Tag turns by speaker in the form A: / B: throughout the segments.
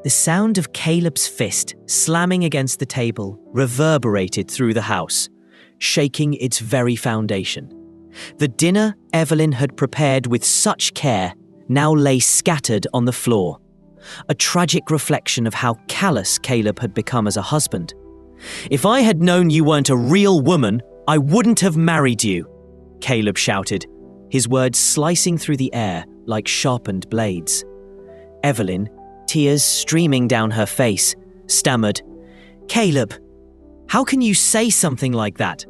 A: The sound of Caleb's fist slamming against the table reverberated through the house, shaking its very foundation. The dinner Evelyn had prepared with such care now lay scattered on the floor, a tragic reflection of how callous Caleb had become as a husband. "If I had known you weren't a real woman, I wouldn't have married you," Caleb shouted, his words slicing through the air like sharpened blades. Evelyn, tears streaming down her face, stammered, "Caleb, how can you say something like that?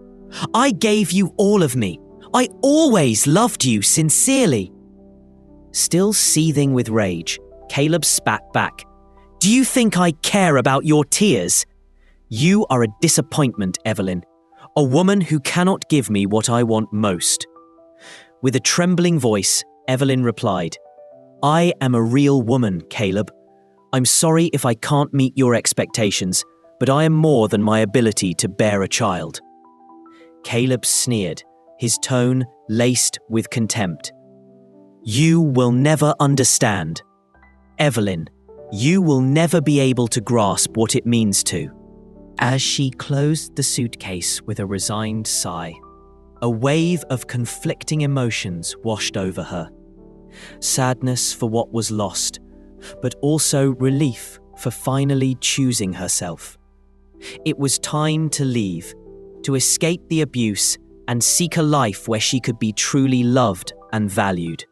A: I gave you all of me. I always loved you sincerely." Still seething with rage, Caleb spat back. "Do you think I care about your tears? You are a disappointment, Evelyn, a woman who cannot give me what I want most." With a trembling voice, Evelyn replied, "I am a real woman, Caleb. I'm sorry if I can't meet your expectations, but I am more than my ability to bear a child." Caleb sneered, his tone laced with contempt. "You will never understand. Evelyn, you will never be able to grasp what it means to." As she closed the suitcase with a resigned sigh, a wave of conflicting emotions washed over her. Sadness for what was lost, but also relief for finally choosing herself. It was time to leave, to escape the abuse and seek a life where she could be truly loved and valued.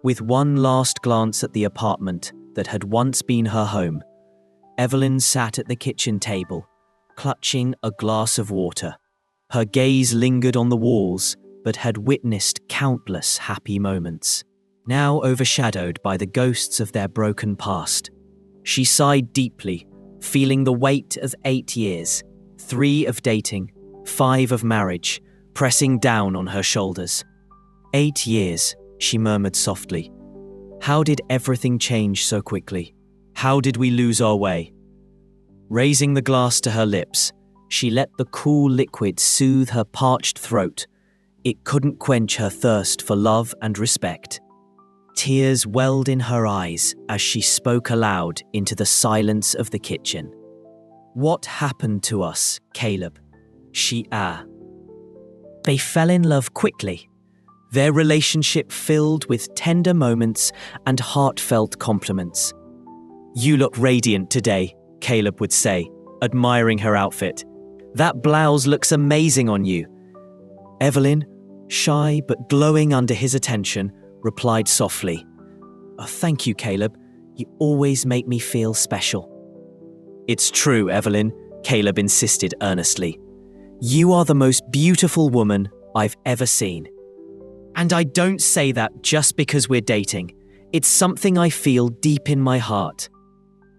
A: With one last glance at the apartment that had once been her home, Evelyn sat at the kitchen table, clutching a glass of water. Her gaze lingered on the walls, but had witnessed countless happy moments, now overshadowed by the ghosts of their broken past. She sighed deeply, feeling the weight of 8 years, 3 of dating, 5 of marriage, pressing down on her shoulders. 8 years, she murmured softly. How did everything change so quickly? How did we lose our way? Raising the glass to her lips, she let the cool liquid soothe her parched throat. It couldn't quench her thirst for love and respect. Tears welled in her eyes as she spoke aloud into the silence of the kitchen. "What happened to us, Caleb?" she asked. They fell in love quickly, their relationship filled with tender moments and heartfelt compliments. "You look radiant today," Caleb would say, admiring her outfit. "That blouse looks amazing on you." Evelyn, shy but glowing under his attention, replied softly, "Oh, thank you, Caleb. You always make me feel special." "It's true, Evelyn," Caleb insisted earnestly. "You are the most beautiful woman I've ever seen. And I don't say that just because we're dating. It's something I feel deep in my heart."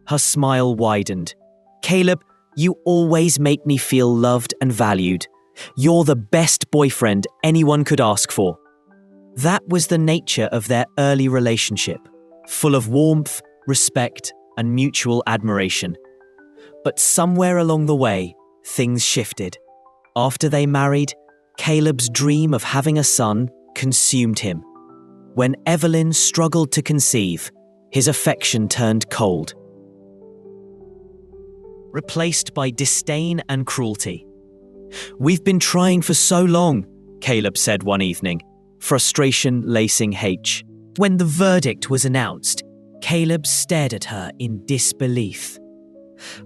A: Her smile widened. "Caleb, you always make me feel loved and valued. You're the best boyfriend anyone could ask for." That was the nature of their early relationship, full of warmth, respect, and mutual admiration. But somewhere along the way, things shifted. After they married, Caleb's dream of having a son consumed him. When Evelyn struggled to conceive, his affection turned cold, replaced by disdain and cruelty. "We've been trying for so long," Caleb said one evening, frustration lacing H. When the verdict was announced, Caleb stared at her in disbelief.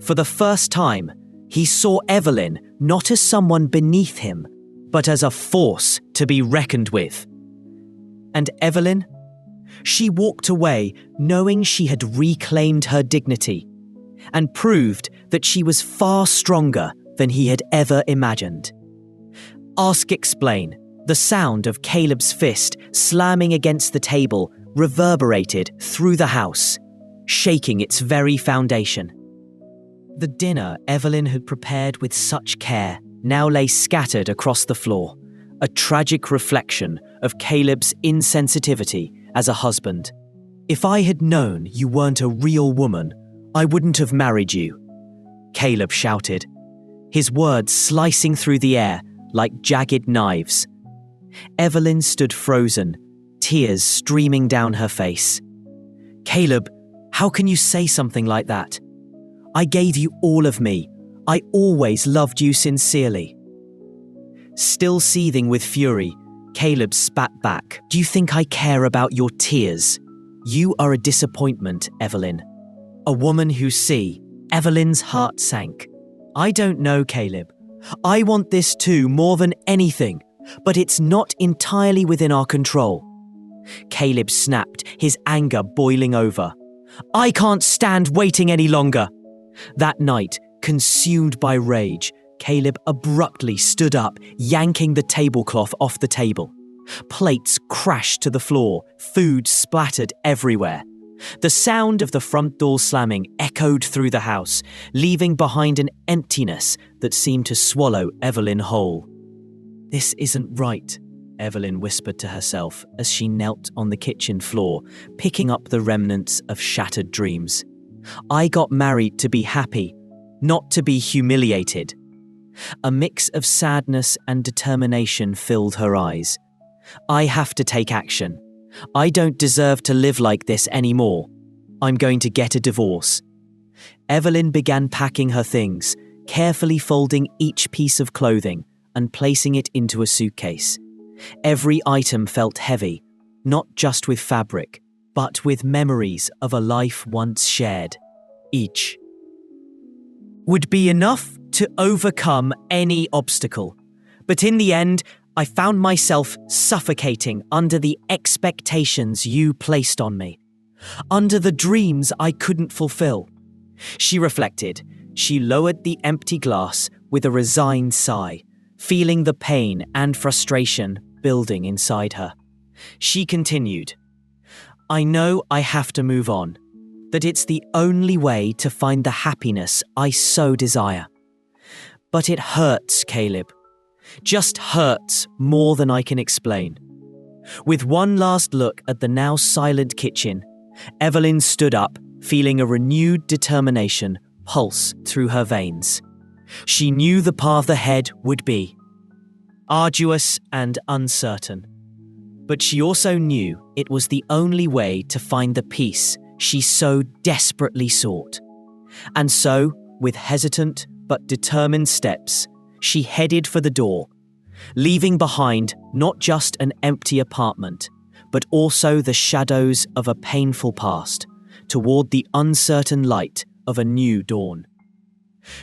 A: For the first time, he saw Evelyn not as someone beneath him, but as a force to be reckoned with. And Evelyn? She walked away knowing she had reclaimed her dignity and proved that she was far stronger than he had ever imagined. Ask Explain, the sound of Caleb's fist slamming against the table reverberated through the house, shaking its very foundation. The dinner Evelyn had prepared with such care now lay scattered across the floor, a tragic reflection of Caleb's insensitivity as a husband. "If I had known you weren't a real woman, I wouldn't have married you," Caleb shouted, his words slicing through the air like jagged knives. Evelyn stood frozen, tears streaming down her face. "Caleb, How can you say something like that? I gave you all of me. I always loved you sincerely. Still seething with fury, Caleb spat back. Do you think I care about your tears? You are a disappointment, Evelyn. A woman who Evelyn's heart sank. I don't know, Caleb. I want this too, more than anything, but it's not entirely within our control. Caleb snapped, his anger boiling over. I can't stand waiting any longer. That night, consumed by rage, Caleb abruptly stood up, yanking the tablecloth off the table. Plates crashed to the floor, food splattered everywhere. The sound of the front door slamming echoed through the house, leaving behind an emptiness that seemed to swallow Evelyn whole. This isn't right, Evelyn whispered to herself as she knelt on the kitchen floor, picking up the remnants of shattered dreams. I got married to be happy, not to be humiliated. A mix of sadness and determination filled her eyes. I have to take action. I don't deserve to live like this anymore. I'm going to get a divorce. Evelyn began packing her things, carefully folding each piece of clothing and placing it into a suitcase. Every item felt heavy, not just with fabric, but with memories of a life once shared. Each would be enough to overcome any obstacle. But in the end, I found myself suffocating under the expectations you placed on me, under the dreams I couldn't fulfill. She reflected. She lowered the empty glass with a resigned sigh, feeling the pain and frustration building inside her. She continued, I know I have to move on, that it's the only way to find the happiness I so desire. But it hurts, Caleb. Just hurts more than I can explain. With one last look at the now silent kitchen, Evelyn stood up, feeling a renewed determination pulse through her veins. She knew the path ahead would be arduous and uncertain, but she also knew it was the only way to find the peace she so desperately sought. And so, with hesitant but determined steps, she headed for the door, leaving behind not just an empty apartment, but also the shadows of a painful past, toward the uncertain light of a new dawn.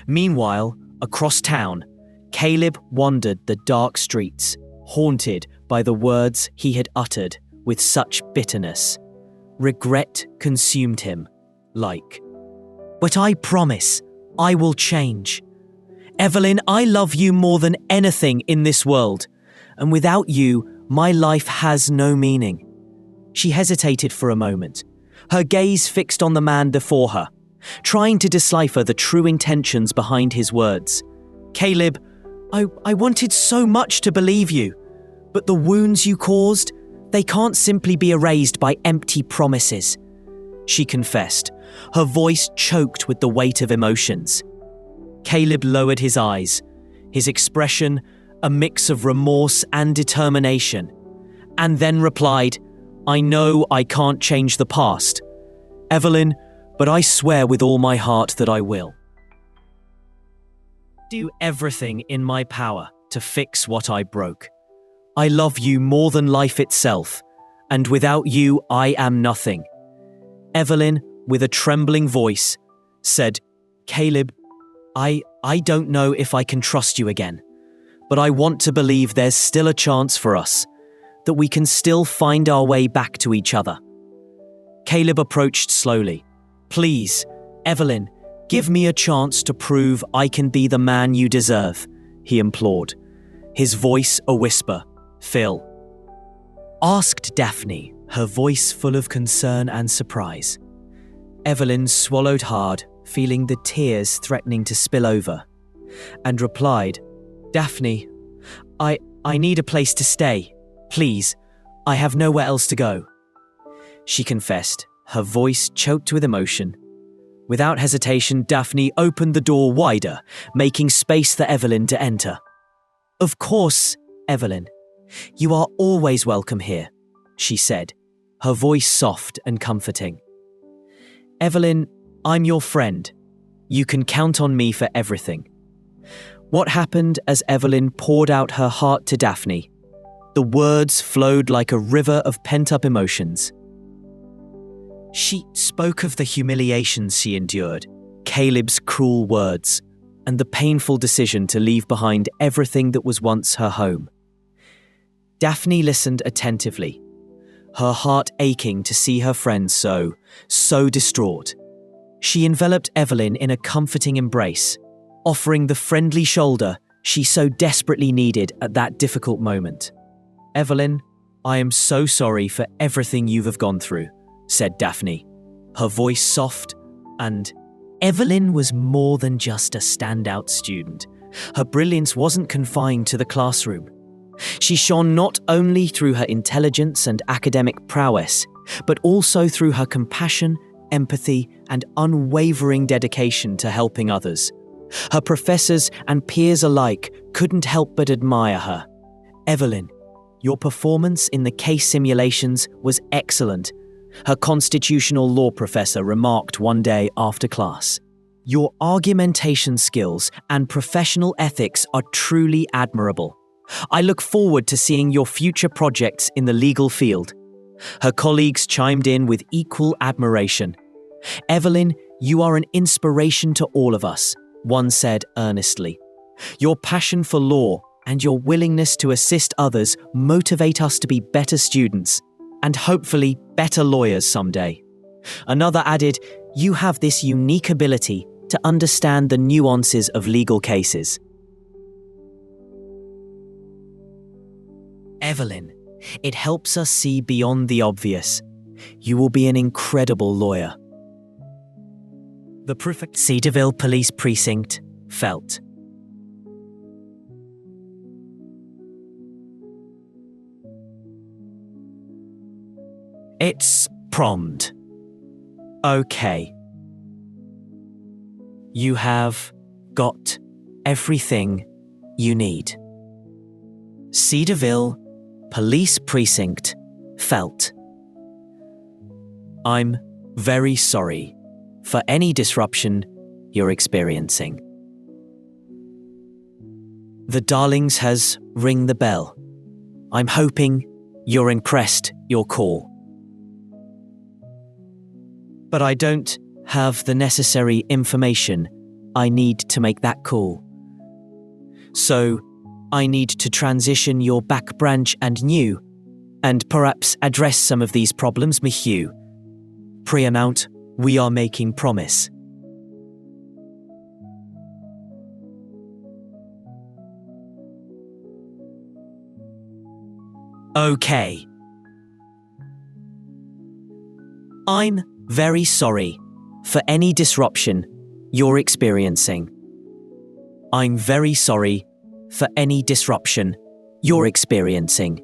A: Meanwhile, across town, Caleb wandered the dark streets, haunted by the words he had uttered with such bitterness. Regret consumed him, but I promise, I will change. Evelyn, I love you more than anything in this world, and without you, my life has no meaning. She hesitated for a moment, her gaze fixed on the man before her, trying to decipher the true intentions behind his words. Caleb, I wanted so much to believe you, but the wounds you caused, they can't simply be erased by empty promises, she confessed, her voice choked with the weight of emotions. Caleb lowered his eyes, his expression a mix of remorse and determination, and then replied, I know I can't change the past, Evelyn, but I swear with all my heart that I will. Do everything in my power to fix what I broke. I love you more than life itself, and without you I am nothing. Evelyn, with a trembling voice, said, Caleb, I don't know if I can trust you again, but I want to believe there's still a chance for us, that we can still find our way back to each other. Caleb approached slowly. Please, Evelyn, give me a chance to prove I can be the man you deserve, he implored, his voice a whisper. Phil, asked Daphne, her voice full of concern and surprise. Evelyn swallowed hard, feeling the tears threatening to spill over, and replied, Daphne, I need a place to stay. Please, I have nowhere else to go. She confessed, her voice choked with emotion. Without hesitation, Daphne opened the door wider, making space for Evelyn to enter. Of course, Evelyn. You are always welcome here, she said, her voice soft and comforting. Evelyn, I'm your friend. You can count on me for everything. What happened as Evelyn poured out her heart to Daphne? The words flowed like a river of pent-up emotions. She spoke of the humiliations she endured, Caleb's cruel words, and the painful decision to leave behind everything that was once her home. Daphne listened attentively, her heart aching to see her friend so distraught. She enveloped Evelyn in a comforting embrace, offering the friendly shoulder she so desperately needed at that difficult moment. Evelyn, I am so sorry for everything you have gone through, said Daphne, her voice soft, and Evelyn was more than just a standout student. Her brilliance wasn't confined to the classroom. She shone not only through her intelligence and academic prowess, but also through her compassion, empathy, and unwavering dedication to helping others. Her professors and peers alike couldn't help but admire her. Evelyn, your performance in the case simulations was excellent, her constitutional law professor remarked one day after class. Your argumentation skills and professional ethics are truly admirable. I look forward to seeing your future projects in the legal field. Her colleagues chimed in with equal admiration. Evelyn, you are an inspiration to all of us, one said earnestly. Your passion for law and your willingness to assist others motivate us to be better students and hopefully better lawyers someday. Another added, you have this unique ability to understand the nuances of legal cases. Evelyn, it helps us see beyond the obvious. You will be an incredible lawyer. The prefect Cedarville Police Precinct felt. It's prompt. Okay. You have got everything you need. Cedarville Police Precinct felt. I'm very sorry for any disruption you're experiencing. The Darlings has ring the bell. I'm hoping you're impressed your call. But I don't have the necessary information I need to make that call. So I need to transition your back branch and new, and perhaps address some of these problems with you. Pre-amount, we are making promise. Okay. I'm very sorry for any disruption you're experiencing. I'm very sorry for any disruption you're experiencing.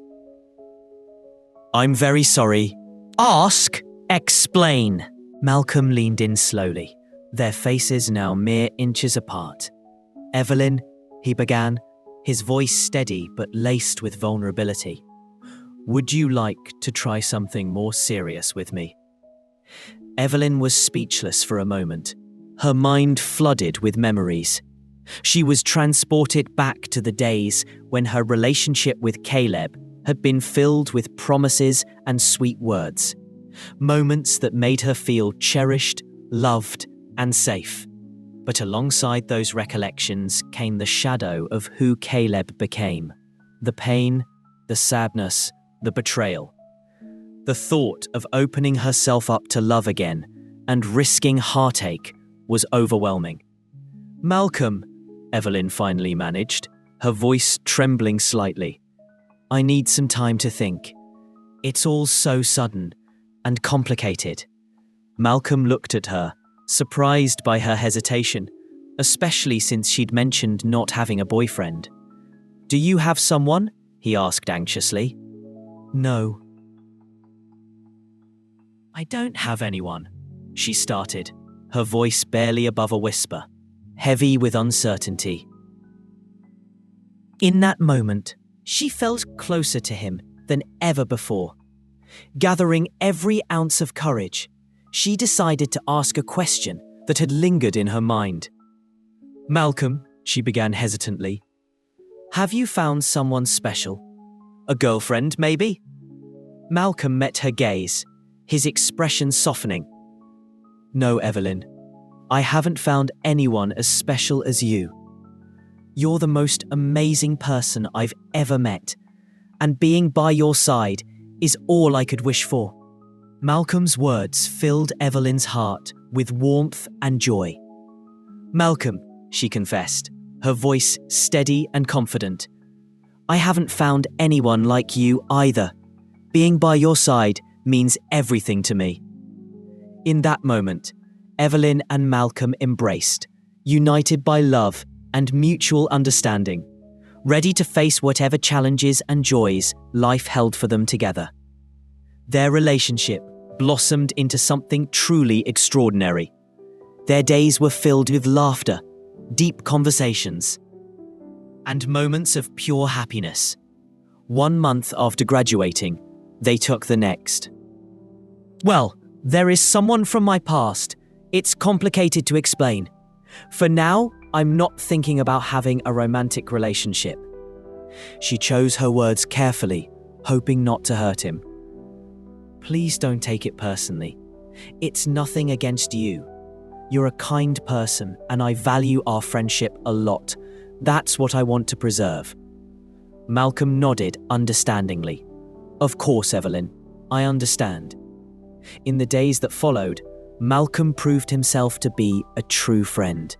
A: I'm very sorry. Ask, explain. Malcolm leaned in slowly, their faces now mere inches apart. Evelyn, he began, his voice steady but laced with vulnerability. Would you like to try something more serious with me? Evelyn was speechless for a moment, her mind flooded with memories. She was transported back to the days when her relationship with Caleb had been filled with promises and sweet words, moments that made her feel cherished, loved, and safe. But alongside those recollections came the shadow of who Caleb became, the pain, the sadness, the betrayal. The thought of opening herself up to love again and risking heartache was overwhelming. Malcolm, Evelyn finally managed, her voice trembling slightly. I need some time to think. It's all so sudden and complicated. Malcolm looked at her, surprised by her hesitation, especially since she'd mentioned not having a boyfriend. Do you have someone? He asked anxiously. No. I don't have anyone, she started, her voice barely above a whisper, heavy with uncertainty. In that moment, she felt closer to him than ever before. Gathering every ounce of courage, she decided to ask a question that had lingered in her mind. "Malcolm," she began hesitantly, "have you found someone special? A girlfriend, maybe?" Malcolm met her gaze, his expression softening. "No, Evelyn, I haven't found anyone as special as you. You're the most amazing person I've ever met, and being by your side is all I could wish for." Malcolm's words filled Evelyn's heart with warmth and joy. "Malcolm," she confessed, her voice steady and confident, "I haven't found anyone like you either. Being by your side means everything to me." In that moment, Evelyn and Malcolm embraced, united by love and mutual understanding, ready to face whatever challenges and joys life held for them together. Their relationship blossomed into something truly extraordinary. Their days were filled with laughter, deep conversations, and moments of pure happiness. 1 month after graduating, they took the next. "Well, there is someone from my past. It's complicated to explain. For now, I'm not thinking about having a romantic relationship." She chose her words carefully, hoping not to hurt him. "Please don't take it personally. It's nothing against you. You're a kind person, and I value our friendship a lot. That's what I want to preserve." Malcolm nodded understandingly. "Of course, Evelyn, I understand." In the days that followed, Malcolm proved himself to be a true friend,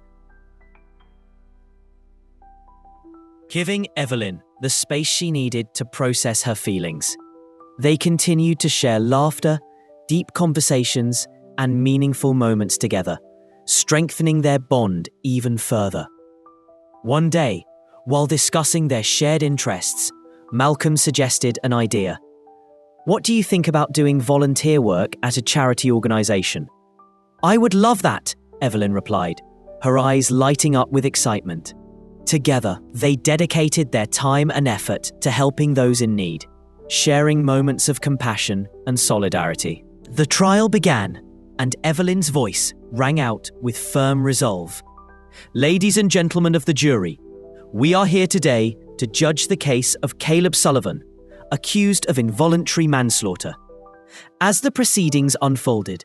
A: giving Evelyn the space she needed to process her feelings. They continued to share laughter, deep conversations, and meaningful moments together, strengthening their bond even further. One day, while discussing their shared interests, Malcolm suggested an idea. "What do you think about doing volunteer work at a charity organization?" "I would love that," Evelyn replied, her eyes lighting up with excitement. Together, they dedicated their time and effort to helping those in need, sharing moments of compassion and solidarity. The trial began, and Evelyn's voice rang out with firm resolve. "Ladies and gentlemen of the jury, we are here today to judge the case of Caleb Sullivan, accused of involuntary manslaughter." As the proceedings unfolded,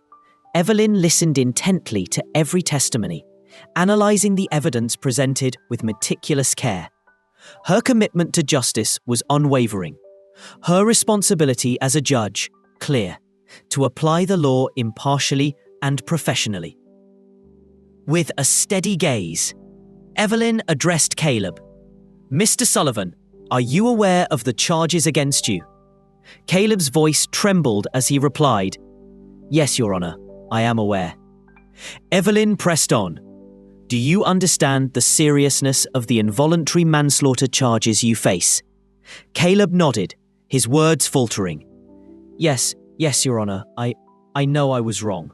A: Evelyn listened intently to every testimony, analysing the evidence presented with meticulous care. Her commitment to justice was unwavering. Her responsibility as a judge, clear, to apply the law impartially and professionally. With a steady gaze, Evelyn addressed Caleb. "Mr. Sullivan, are you aware of the charges against you?" Caleb's voice trembled as he replied, "Yes, Your Honor, I am aware." Evelyn pressed on. "Do you understand the seriousness of the involuntary manslaughter charges you face?" Caleb nodded, his words faltering. Yes, Your Honor, I know I was wrong."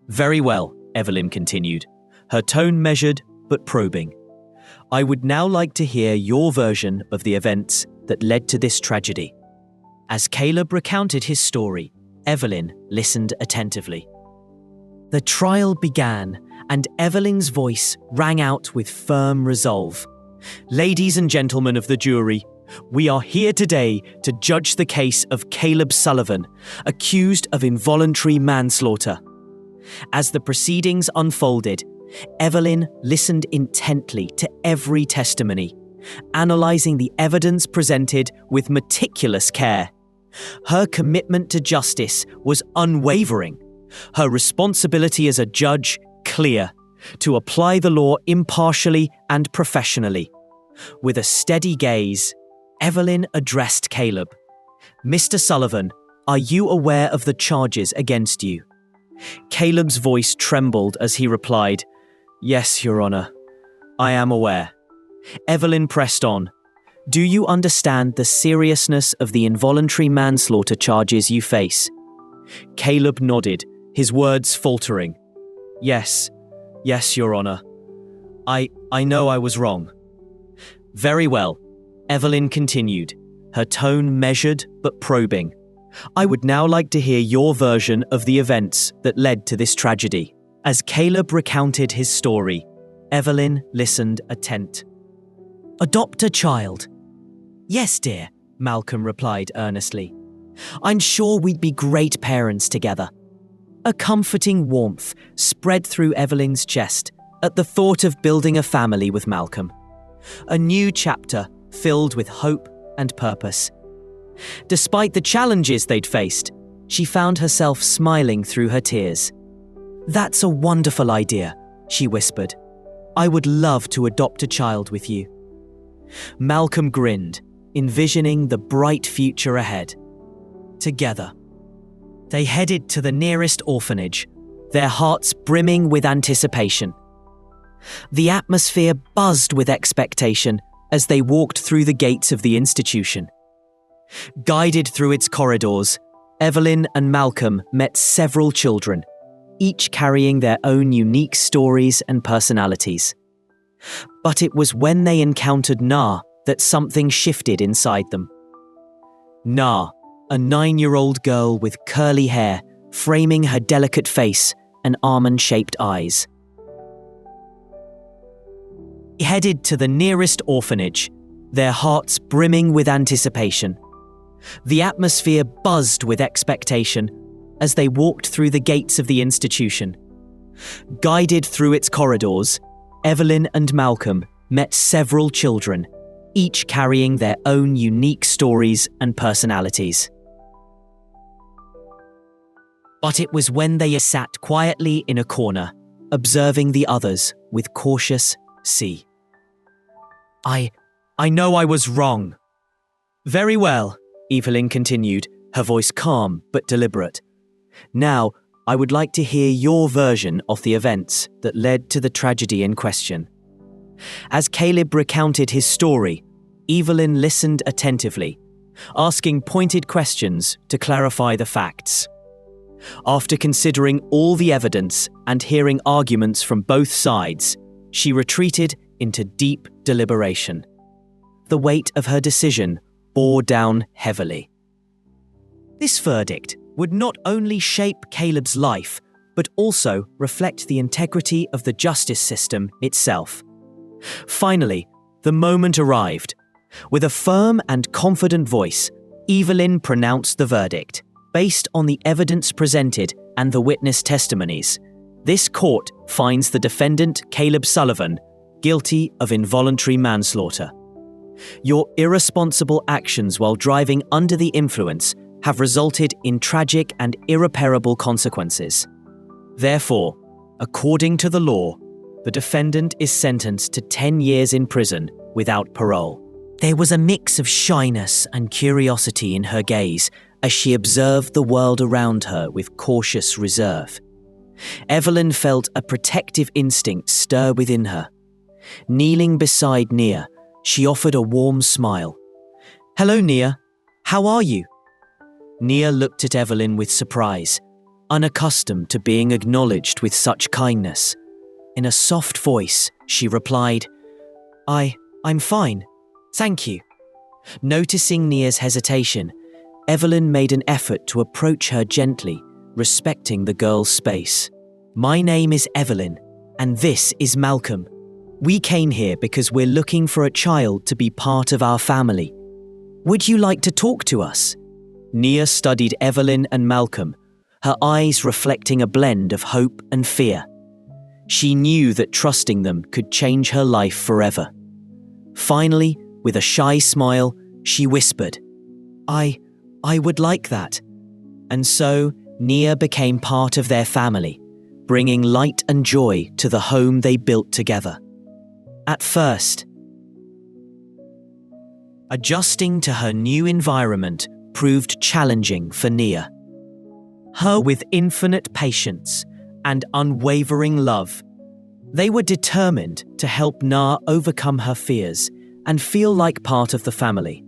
A: "Very well," Evelyn continued, her tone measured but probing. "I would now like to hear your version of the events that led to this tragedy." As Caleb recounted his story, Evelyn listened attentively. The trial began, and Evelyn's voice rang out with firm resolve. "Ladies and gentlemen of the jury, we are here today to judge the case of Caleb Sullivan, accused of involuntary manslaughter." As the proceedings unfolded, Evelyn listened intently to every testimony, analysing the evidence presented with meticulous care. Her commitment to justice was unwavering, her responsibility as a judge clear, to apply the law impartially and professionally. With a steady gaze, Evelyn addressed Caleb. "Mr. Sullivan, are you aware of the charges against you?" Caleb's voice trembled as he replied, "Yes, Your Honor, I am aware." Evelyn pressed on. "Do you understand the seriousness of the involuntary manslaughter charges you face?" Caleb nodded, his words faltering. Yes, Your Honor. I know I was wrong." "Very well," Evelyn continued, her tone measured but probing. I would now like to hear your version of the events that led to this tragedy. As Caleb recounted his story, Evelyn listened attent. Adopt a child. Yes, dear, Malcolm replied earnestly. I'm sure we'd be great parents together. A comforting warmth spread through Evelyn's chest at the thought of building a family with Malcolm. A new chapter filled with hope and purpose. Despite the challenges they'd faced, she found herself smiling through her tears. That's a wonderful idea, she whispered. I would love to adopt a child with you. Malcolm grinned, envisioning the bright future ahead. Together, they headed to the nearest orphanage, their hearts brimming with anticipation. The atmosphere buzzed with expectation as they walked through the gates of the institution. Guided through its corridors, Evelyn and Malcolm met several children, each carrying their own unique stories and personalities. But it was when they encountered Na that something shifted inside them. Na, a 9-year-old girl with curly hair framing her delicate face and almond-shaped eyes. They headed to the nearest orphanage, their hearts brimming with anticipation. The atmosphere buzzed with expectation as they walked through the gates of the institution. Guided through its corridors, Evelyn and Malcolm met several children, each carrying their own unique stories and personalities. But it was when they sat quietly in a corner, observing the others with cautious see. I know I was wrong. Very well, Evelyn continued, her voice calm but deliberate. Now, I would like to hear your version of the events that led to the tragedy in question. As Caleb recounted his story, Evelyn listened attentively, asking pointed questions to clarify the facts. After considering all the evidence and hearing arguments from both sides, she retreated into deep deliberation. The weight of her decision bore down heavily. This verdict would not only shape Caleb's life, but also reflect the integrity of the justice system itself. Finally, the moment arrived. With a firm and confident voice, Evelyn pronounced the verdict. Based on the evidence presented and the witness testimonies, this court finds the defendant, Caleb Sullivan, guilty of involuntary manslaughter. Your irresponsible actions while driving under the influence have resulted in tragic and irreparable consequences. Therefore, according to the law, the defendant is sentenced to 10 years in prison without parole. There was a mix of shyness and curiosity in her gaze as she observed the world around her with cautious reserve. Evelyn felt a protective instinct stir within her. Kneeling beside Nia, she offered a warm smile. "Hello, Nia. How are you?" Nia looked at Evelyn with surprise, unaccustomed to being acknowledged with such kindness. In a soft voice, she replied, I'm fine. Thank you." Noticing Nia's hesitation, Evelyn made an effort to approach her gently, respecting the girl's space. "My name is Evelyn, and this is Malcolm. We came here because we're looking for a child to be part of our family. Would you like to talk to us?" Nia studied Evelyn and Malcolm, her eyes reflecting a blend of hope and fear. She knew that trusting them could change her life forever. Finally, with a shy smile, she whispered, I would like that." And so, Nia became part of their family, bringing light and joy to the home they built together. At first, adjusting to her new environment proved challenging for Nia. Her with infinite patience and unwavering love, they were determined to help Na overcome her fears and feel like part of the family.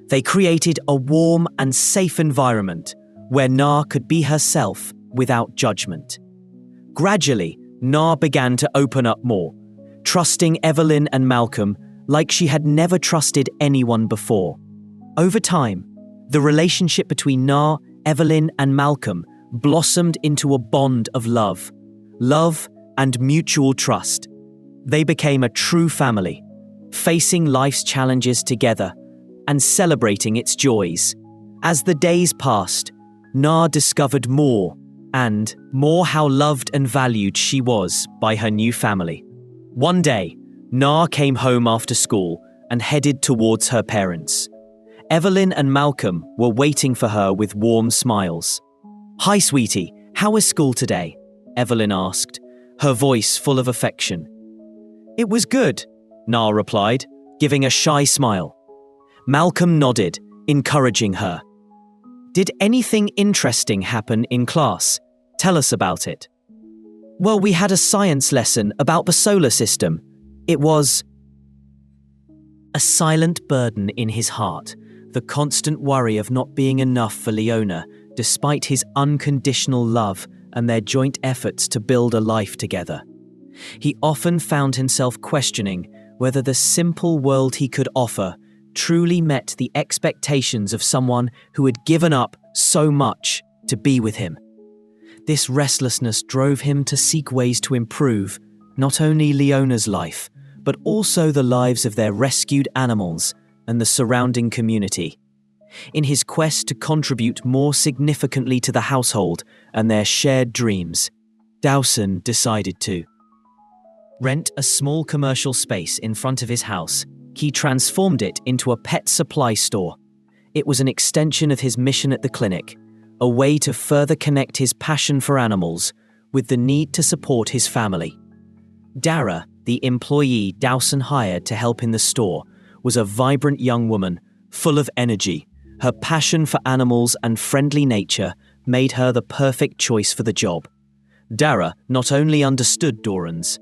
A: They created a warm and safe environment where Na could be herself without judgment. Gradually, Na began to open up more, trusting Evelyn and Malcolm like she had never trusted anyone before. Over time, The relationship between Na, Evelyn, and Malcolm blossomed into a bond of love and mutual trust. They became a true family, facing life's challenges together and celebrating its joys. As the days passed, Na discovered more how loved and valued she was by her new family. One day, Na came home after school and headed towards her parents. Evelyn and Malcolm were waiting for her with warm smiles. "Hi, sweetie, how was school today?" Evelyn asked, her voice full of affection. "It was good," Na replied, giving a shy smile. Malcolm nodded, encouraging her. "Did anything interesting happen in class? Tell us about it." "Well, we had a science lesson about the solar system. It was..." A silent burden in his heart, the constant worry of not being enough for Leona, despite his unconditional love and their joint efforts to build a life together. He often found himself questioning whether the simple world he could offer truly met the expectations of someone who had given up so much to be with him. This restlessness drove him to seek ways to improve not only Leona's life, but also the lives of their rescued animals and the surrounding community. In his quest to contribute more significantly to the household and their shared dreams, Dawson decided to rent a small commercial space in front of his house. He transformed it into a pet supply store. It was an extension of his mission at the clinic, a way to further connect his passion for animals with the need to support his family. Dara, the employee Dawson hired to help in the store, was a vibrant young woman, full of energy. Her passion for animals and friendly nature made her the perfect choice for the job. Dara not only understood Doran's